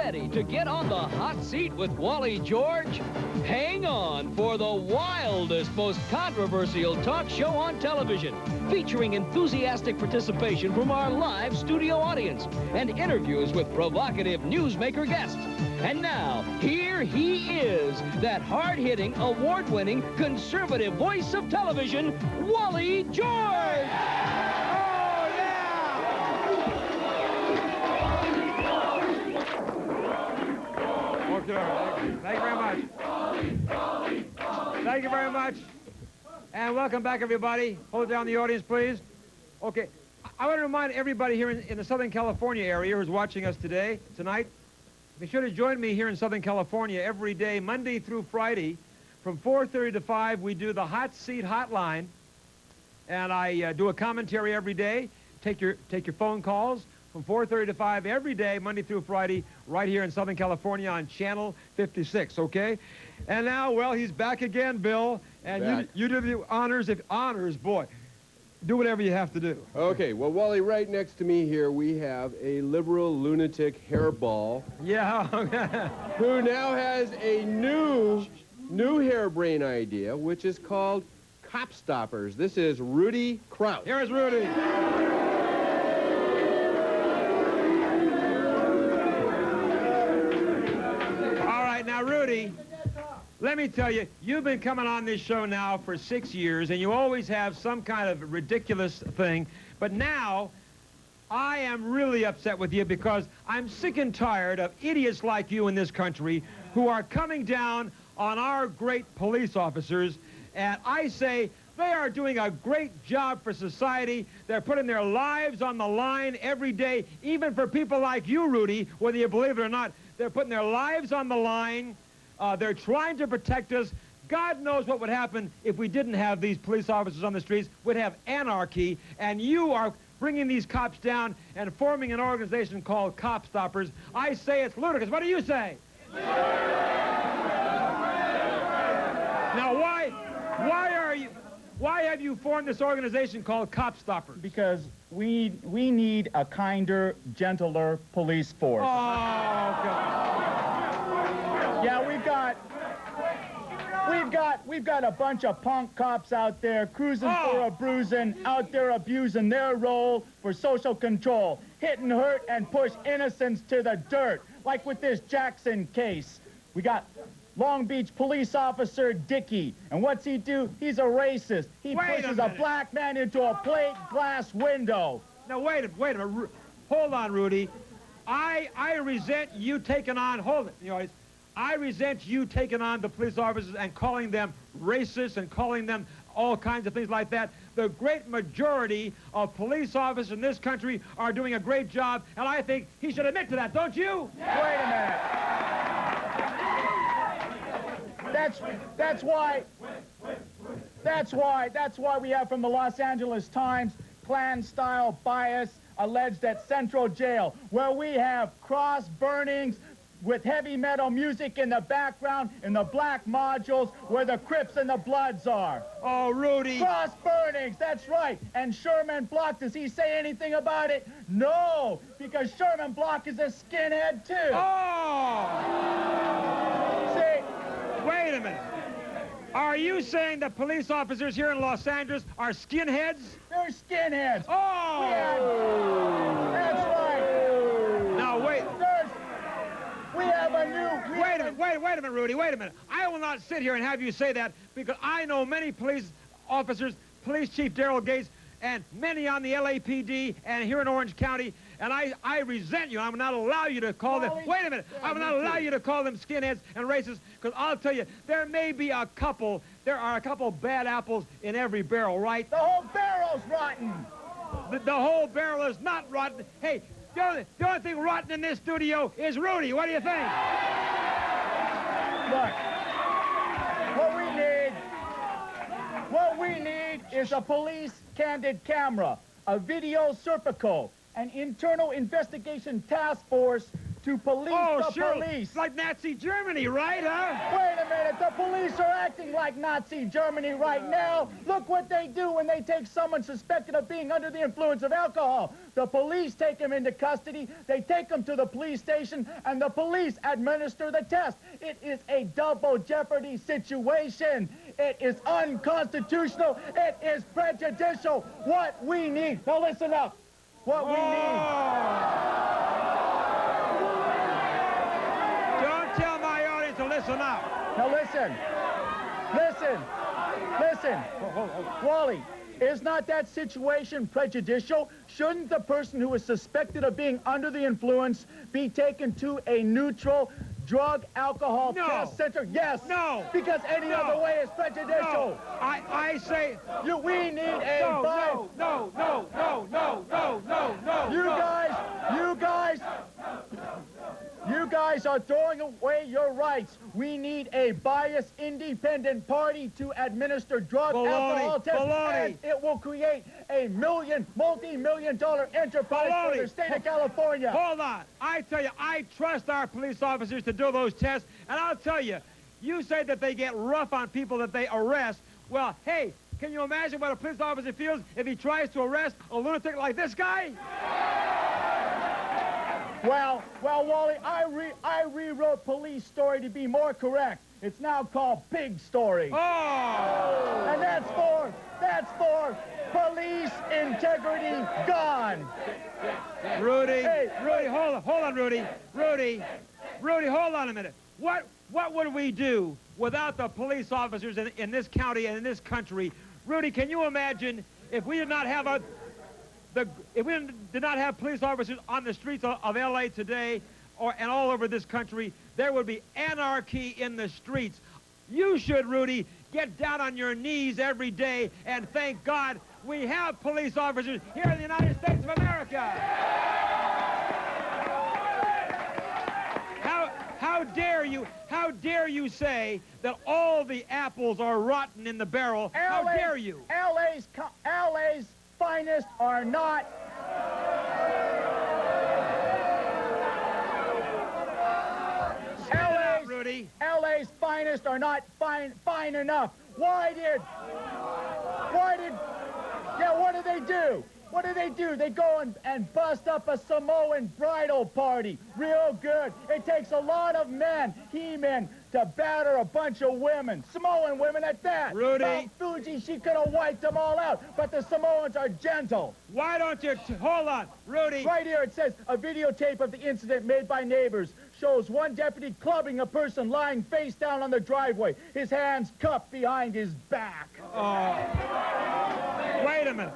ready to get on the hot seat with Wally George? Hang on for the wildest, most controversial talk show on television, featuring enthusiastic participation from our live studio audience and interviews with provocative newsmaker guests. And now, here he is, that hard-hitting, award-winning, conservative voice of television, Wally George! Thank you very much. Thank you very much. And welcome back, everybody. Hold down the audience, please. Okay. I want to remind everybody here in the Southern California area who's watching us tonight, be sure to join me here in Southern California every day, Monday through Friday, from 4:30 to 5. We do the Hot Seat Hotline, and I do a commentary every day. Take your phone calls from 4:30 to 5 every day, Monday through Friday, right here in Southern California on Channel 56, okay? And now, well, he's back again, Bill, and you do the honors, boy. Do whatever you have to do. Okay, well, Wally, right next to me here, we have a liberal lunatic hairball. Yeah. Who now has a new harebrained idea, which is called Copstoppers. This is Rudy Krause. Here's Rudy. Now, Rudy, let me tell you, you've been coming on this show now for 6 years, and you always have some kind of ridiculous thing. But now, I am really upset with you because I'm sick and tired of idiots like you in this country who are coming down on our great police officers. And I say they are doing a great job for society. They're putting their lives on the line every day, even for people like you, Rudy, whether you believe it or not. They're putting their lives on the line. They're trying to protect us. God knows what would happen if we didn't have these police officers on the streets. We'd have anarchy. And you are bringing these cops down and forming an organization called Copstoppers. I say it's ludicrous. What do you say? Now, why have you formed this organization called Copstoppers? Because we need a kinder, gentler police force. Oh, God. Yeah, we've got a bunch of punk cops out there cruising for a bruising, out there abusing their role for social control, hit and hurt and push innocents to the dirt, like with this Jackson case. We got Long Beach police officer Dickey, and what's he do? He's a racist. He pushes a black man into a plate glass window. Now, wait a minute. Hold on, Rudy. I resent you taking on, I resent you taking on the police officers and calling them racist and calling them all kinds of things like that. The great majority of police officers in this country are doing a great job, and I think he should admit to that, don't you? Yeah. Wait a minute. That's why we have from the Los Angeles Times Klan-style bias alleged at Central Jail, where we have cross burnings with heavy metal music in the background in the black modules where the Crips and the Bloods are. Oh, Rudy. Cross burnings, that's right. And Sherman Block, does he say anything about it? No, because Sherman Block is a skinhead too. Oh! See? Wait a minute. Are you saying that police officers here in Los Angeles are skinheads? They're skinheads. Oh! That's right. Now, wait. We have a new... Wait a minute, Rudy, wait a minute. I will not sit here and have you say that because I know many police officers, Police Chief Darrell Gates, and many on the LAPD and here in Orange County, and I resent you. I will not allow you to call them... Wait a minute. I will not allow you to call them skinheads and racists because I'll tell you, there are a couple bad apples in every barrel, right? The whole barrel's rotten. The whole barrel is not rotten. Hey, the only thing rotten in this studio is Rudy. What do you think? Look, what we need is a police candid camera, a video Serpico, an internal investigation task force to police the police. It's like Nazi Germany, right, huh? Wait a minute, the police are acting like Nazi Germany right now. Look what they do when they take someone suspected of being under the influence of alcohol. The police take him into custody, they take him to the police station, and the police administer the test. It is a double jeopardy situation. It is unconstitutional. It is prejudicial. What we need, now listen up, what we need. Don't tell my audience to listen up. Now listen. Wally, is not that situation prejudicial? Shouldn't the person who is suspected of being under the influence be taken to a neutral drug alcohol test center? Yes. No. Because any other way is prejudicial. No. I say... We need a... No. You guys are throwing away your rights. We need a biased, independent party to administer drug alcohol tests. And it will create a multi-million-dollar enterprise for the state of California. Hold on. I tell you, I trust our police officers to do those tests. And I'll tell you, you say that they get rough on people that they arrest. Well, hey, can you imagine what a police officer feels if he tries to arrest a lunatic like this guy? Well, Wally, I rewrote Police Story to be more correct. It's now called Pig Story. Oh! And that's for police integrity gone. Rudy, hold on, Rudy. Rudy, hold on a minute. What would we do without the police officers in this county and in this country? Rudy, can you imagine if we did not have police officers on the streets of L.A. today and all over this country, there would be anarchy in the streets. You should, Rudy, get down on your knees every day and thank God we have police officers here in the United States of America. How dare you say that all the apples are rotten in the barrel? How dare you? LA's finest are not... LA's finest are not fine enough. What do they do? What do? They go and bust up a Samoan bridal party. Real good. It takes a lot of men, he-men, to batter a bunch of women. Samoan women at that. Rudy. Mount Fuji, she could have wiped them all out. But the Samoans are gentle. Why don't you... Hold on, Rudy. Right here it says, a videotape of the incident made by neighbors shows one deputy clubbing a person lying face down on the driveway, his hands cupped behind his back. Wait a minute.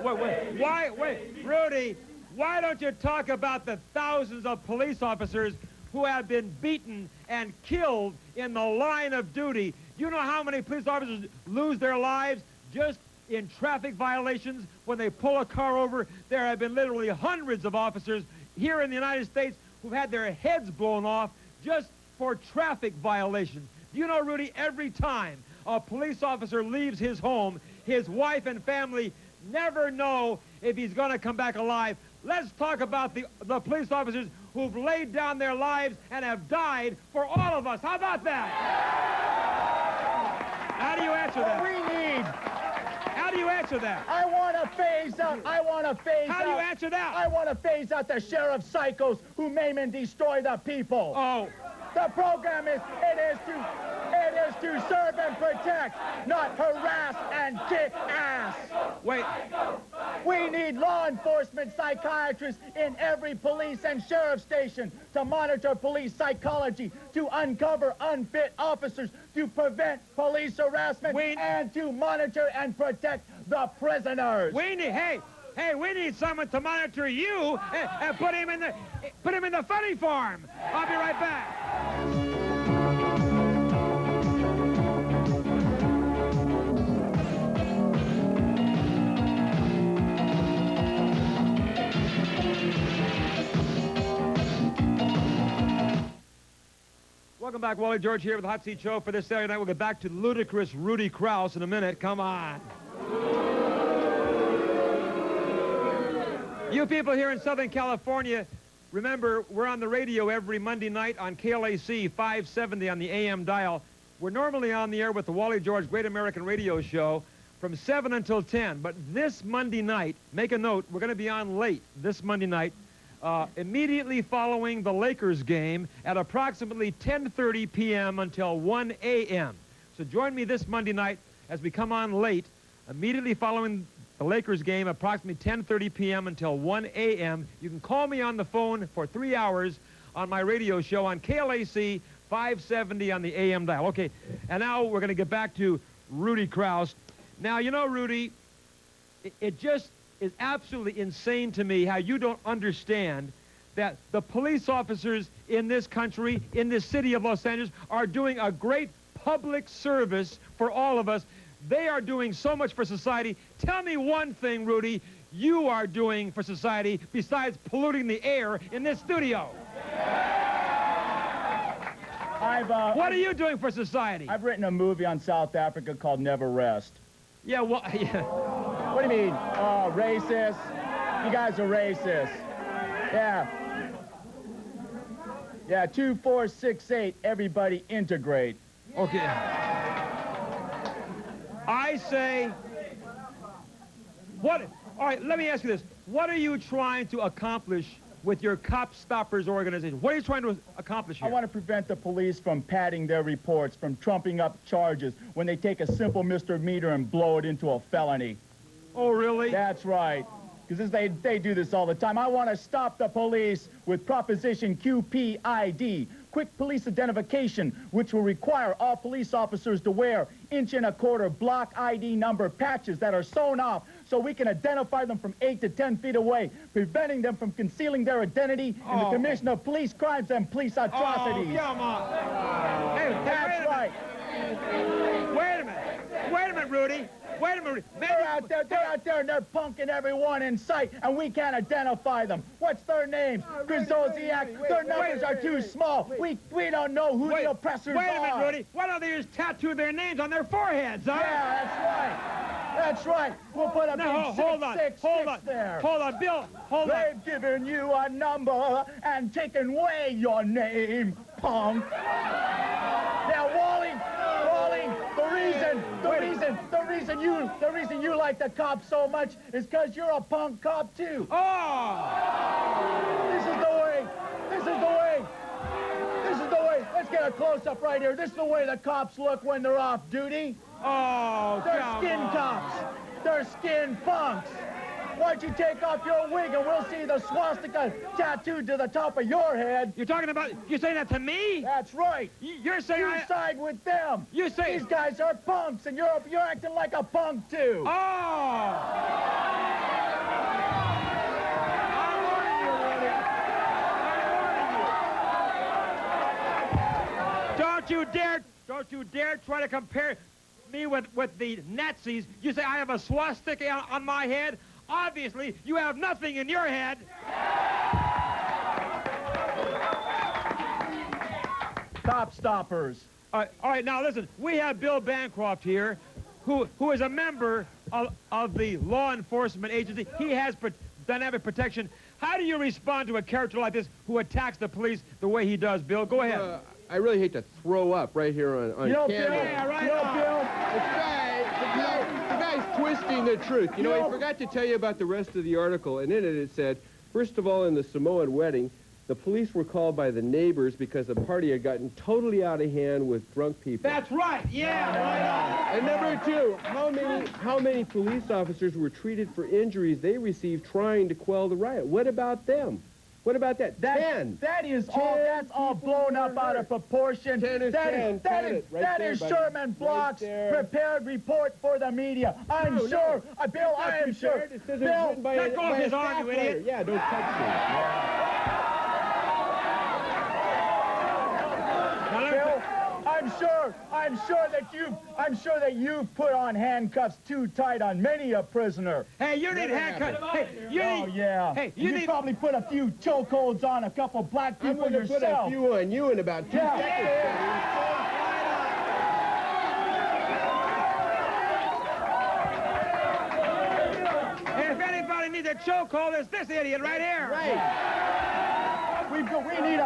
Wait, Rudy, why don't you talk about the thousands of police officers who have been beaten and killed in the line of duty? You know how many police officers lose their lives just in traffic violations when they pull a car over? There have been literally hundreds of officers here in the United States who've had their heads blown off just for traffic violations. You know, Rudy, every time a police officer leaves his home, his wife and family never know if he's going to come back alive. Let's talk about the police officers who've laid down their lives and have died for all of us. How about that? How do you answer that? What we need. How do you answer that? I want to phase out. How do you answer that? I want to phase out the sheriff psychos who maim and destroy the people. Oh. The program is to serve and protect, not harass and kick ass. Wait. We need law enforcement psychiatrists in every police and sheriff station to monitor police psychology, to uncover unfit officers, to prevent police harassment, and to monitor and protect the prisoners. We need someone to monitor you and put him in the funny farm. I'll be right back. Welcome back, Wally George here with the Hot Seat Show for this Saturday night. We'll get back to ludicrous Rudy Krause in a minute. Come on. You people here in Southern California Remember, we're on the radio every Monday night on KLAC 570 on the AM dial. We're normally on the air with the Wally George Great American Radio Show from 7 until 10. But this Monday night, make a note, we're going to be on late this Monday night, immediately following the Lakers game at approximately 10:30 p.m. until 1 a.m. So join me this Monday night as we come on late, immediately following the Lakers game, approximately 10:30 p.m. until 1 a.m. You can call me on the phone for 3 hours on my radio show on KLAC 570 on the AM dial. Okay, and now we're going to get back to Rudy Krause. Now, you know, Rudy, it just is absolutely insane to me how you don't understand that the police officers in this country, in this city of Los Angeles, are doing a great public service for all of us. They are doing so much for society. Tell me one thing, Rudy, you are doing for society besides polluting the air in this studio. What are you doing for society? I've written a movie on South Africa called Never Rest. Yeah, well, yeah. What do you mean? Oh, racist. You guys are racist. Yeah. Yeah, 2, 4, 6, 8, everybody integrate. Okay. I say, all right, let me ask you this. What are you trying to accomplish with your Copstoppers organization? What are you trying to accomplish here? I want to prevent the police from padding their reports, from trumping up charges when they take a simple misdemeanor and blow it into a felony. Oh, really? That's right. Because they do this all the time. I want to stop the police with Proposition QPID, Quick Police Identification, which will require all police officers to wear 1.25" block ID number patches that are sewn off so we can identify them from 8 to 10 feet away, preventing them from concealing their identity in the commission of police crimes and police atrocities. Oh, come on. Hey, that's right. Wait a minute. Wait a minute, Rudy. Wait a minute. They're out there, and they're punking everyone in sight, and we can't identify them. What's their names? Krausiak. Their numbers are too small. We don't know who the oppressors are. Wait a minute, Rudy. Why don't they just tattoo their names on their foreheads, huh? Yeah, that's right. That's right. We'll put a big 666 there. Hold on, Bill. Hold on. They've given you a number and taken away your name, punk. Now, Wally, the reason you like the cops so much is because you're a punk cop too. Oh! This is the way. Let's get a close-up right here. This is the way the cops look when they're off duty. Oh, they're skin cops. They're skin punks. Why don't you take off your wig and we'll see the swastika tattooed to the top of your head. You're saying that to me? That's right. You're saying you side with them. You say these guys are punks and you're acting like a punk too. Oh! Don't you dare try to compare me with the Nazis. You say I have a swastika on my head. Obviously, you have nothing in your head. Copstoppers. All right, now listen. We have Bill Bancroft here, who is a member of the law enforcement agency. He has dynamic protection. How do you respond to a character like this who attacks the police the way he does, Bill? Go ahead. I really hate to throw up right here on camera. Bill? Yeah, right. The guy's twisting the truth. You know, I forgot to tell you about the rest of the article, and in it said, first of all, in the Samoan wedding, the police were called by the neighbors because the party had gotten totally out of hand with drunk people. That's right. Yeah, right on. And number two, how many police officers were treated for injuries they received trying to quell the riot? What about them? What about that? 10. That's all blown up out of proportion. 10 is 10. That is Sherman Block's prepared report for the media. I'm sure. Bill, I am sure. It says it was written by a staff writer. Yeah, don't touch me. Bill, I'm sure that you've put on handcuffs too tight on many a prisoner. Hey, you need handcuffs. Hey, you probably put a few chokeholds on a couple black people yourself. I'm going to put a few on you in about 2 seconds. If anybody needs a chokehold, it's this idiot right here. Right. We need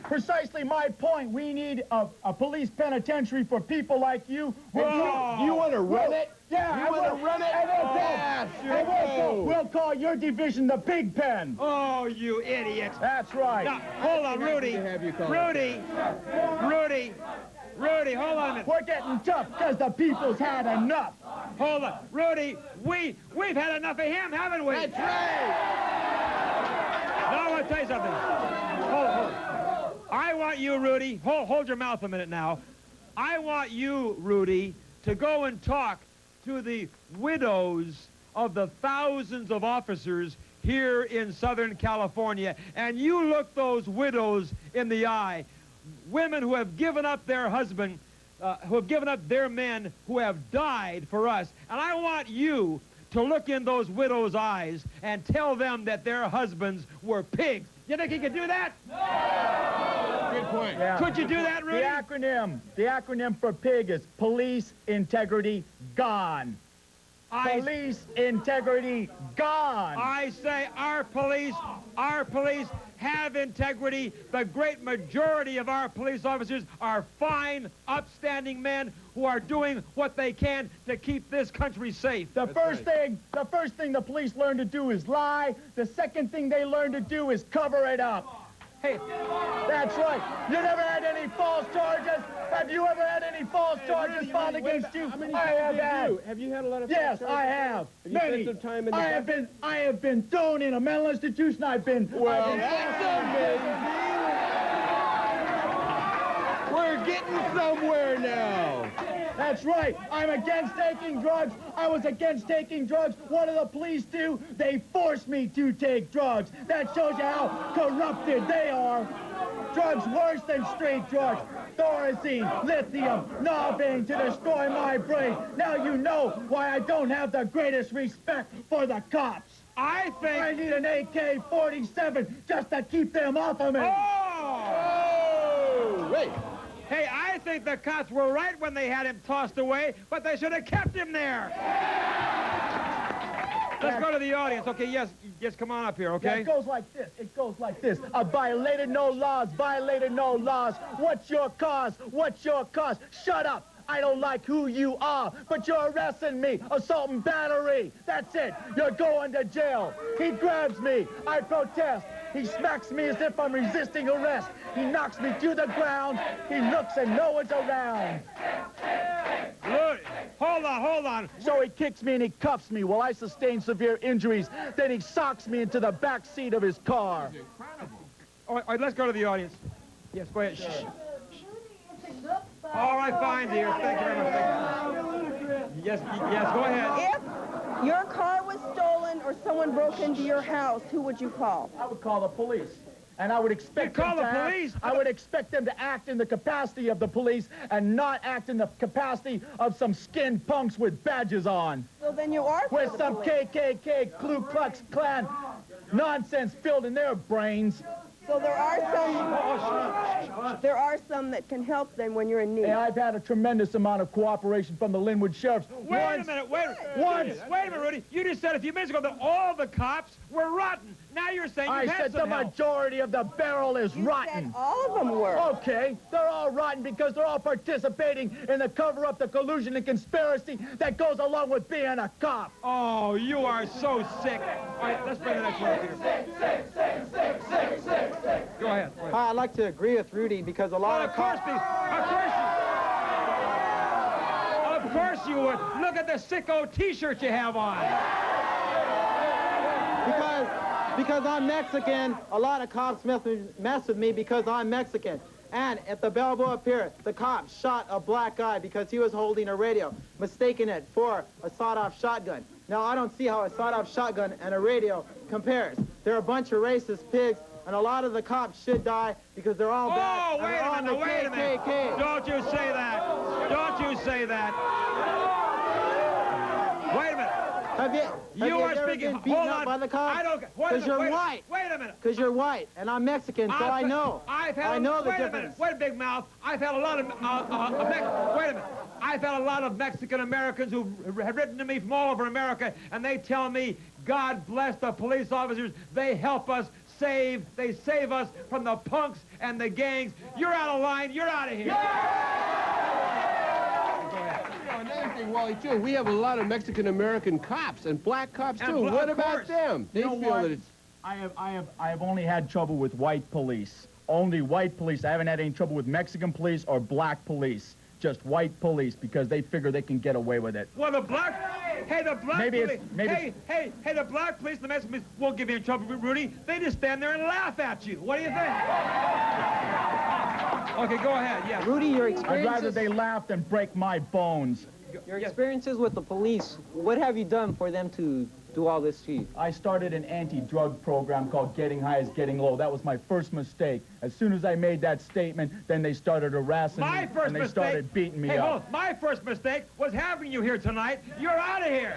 precisely my point. We need a police penitentiary for people like you. Do you want to run it? Yeah, You want to run it? We'll call your division the pig pen. Oh, you idiot. That's right. Now, hold on, Rudy. Rudy, hold on a minute. We're getting tough because the people's had enough. Hold on. Rudy, we've had enough of him, haven't we? That's right. Now, I want to tell you something. Hold on. I want you, Rudy, hold your mouth a minute now. I want you, Rudy, to go and talk to the widows of the thousands of officers here in Southern California, and you look those widows in the eye. Women who have given up their husband, who have given up their men, who have died for us. And I want you to look in those widows' eyes and tell them that their husbands were pigs. You think you could do that? Good point. Yeah. Could you do that, Rudy? The acronym for pig is Police Integrity Gone. Police integrity gone. I say our police have integrity. The great majority of our police officers are fine, upstanding men who are doing what they can to keep this country safe. The first thing the police learn to do is lie. The second thing they learn to do is cover it up. Hey, that's right. You never had any false charges? Have you ever had any false charges filed against you? How many I have had. Have you had a lot of Yes, false charges? I have. Have you Many. spent some time in the I have been thrown in a mental institution. Well, that's amazing. We're getting somewhere now. That's right. I'm against taking drugs. I was against taking drugs. What do the police do? They force me to take drugs. That shows you how corrupted they are. Drugs worse than straight drugs. Thorazine, lithium, Novocaine to destroy my brain. Now you know why I don't have the greatest respect for the cops. I think... I need an AK-47 just to keep them off of me. Oh, wait. Hey, I think the cops were right when they had him tossed away, but they should have kept him there. Let's go to the audience. Okay, yes, come on up here, okay? Yeah, it goes like this. It goes like this. I violated no laws, violated no laws. What's your cause? What's your cause? Shut up. I don't like who you are, but you're arresting me. Assault and battery. That's it. You're going to jail. He grabs me. I protest. He smacks me as if I'm resisting arrest. He knocks me to the ground. He looks and no one's around. Rudy, hold on. So he kicks me and he cuffs me while I sustain severe injuries. Then he socks me into the back seat of his car. All right, let's go to the audience. Yes, go ahead. Shh. All right, fine, dear. Thank you very much. Yes, go ahead. If your car was stolen or someone broke into your house, who would you call? I would call the police. And I would expect call them the to police? I would expect them to act in the capacity of the police and not act in the capacity of some skinned punks with badges on. So then you are for With the some police. KKK, Ku Klux Klan nonsense filled in their brains. So there are some that can help them when you're in need. And I've had a tremendous amount of cooperation from the Linwood Sheriffs. Wait a minute, Rudy. You just said a few minutes ago that all the cops were rotten. Now you're saying I you've had said the some help. majority of the barrel is You rotten. said all of them were. Okay, they're all rotten because they're all participating in the cover-up, the collusion and conspiracy that goes along with being a cop. Oh, you are so sick. All right, let's bring the next one up here. Go ahead. I'd like to agree with Rudy because a lot Well, of of course you would. Look at the sicko T-shirt you have on. because I'm Mexican, a lot of cops mess with me because I'm Mexican. And at the Balboa Pier, the cops shot a black guy because he was holding a radio, mistaking it for a sawed-off shotgun. Now, I don't see how a sawed-off shotgun and a radio compares. They're a bunch of racist pigs, and a lot of the cops should die because they're all bad. Oh, wait a minute. KKK. Don't you say that. Wait a minute. Have you You are ever speaking. been beaten Hold up on. by the cops? I don't. Because you're white. Wait a minute. Because you're white, and I'm Mexican, so I know. I know the difference. Wait a big mouth. I've had a lot of. Wait a minute. I've had a lot of Mexican Americans who have written to me from all over America, and they tell me, God bless the police officers. They help us save us from the punks and the gangs. You're out of line. You're out of here. Another thing, Wally, too, we have a lot of Mexican-American cops and black cops, too. What about them? They feel that it's... I have only had trouble with white police. Only white police. I haven't had any trouble with Mexican police or black police. Just white police, because they figure they can get away with it. Well, the black... Hey, the black police... Hey, the black police, the Mexican police won't give you in trouble, Rudy. They just stand there and laugh at you. What do you think? Okay, go ahead, yeah. Rudy, your I'd rather experiences, they laugh than break my bones. your experiences with the police, what have you done for them to do all this to you? I started an anti-drug program called Getting High is Getting Low. That was my first mistake. As soon as I made that statement, then they started harassing me, and they started beating me up. My first mistake was having you here tonight. You're out of here.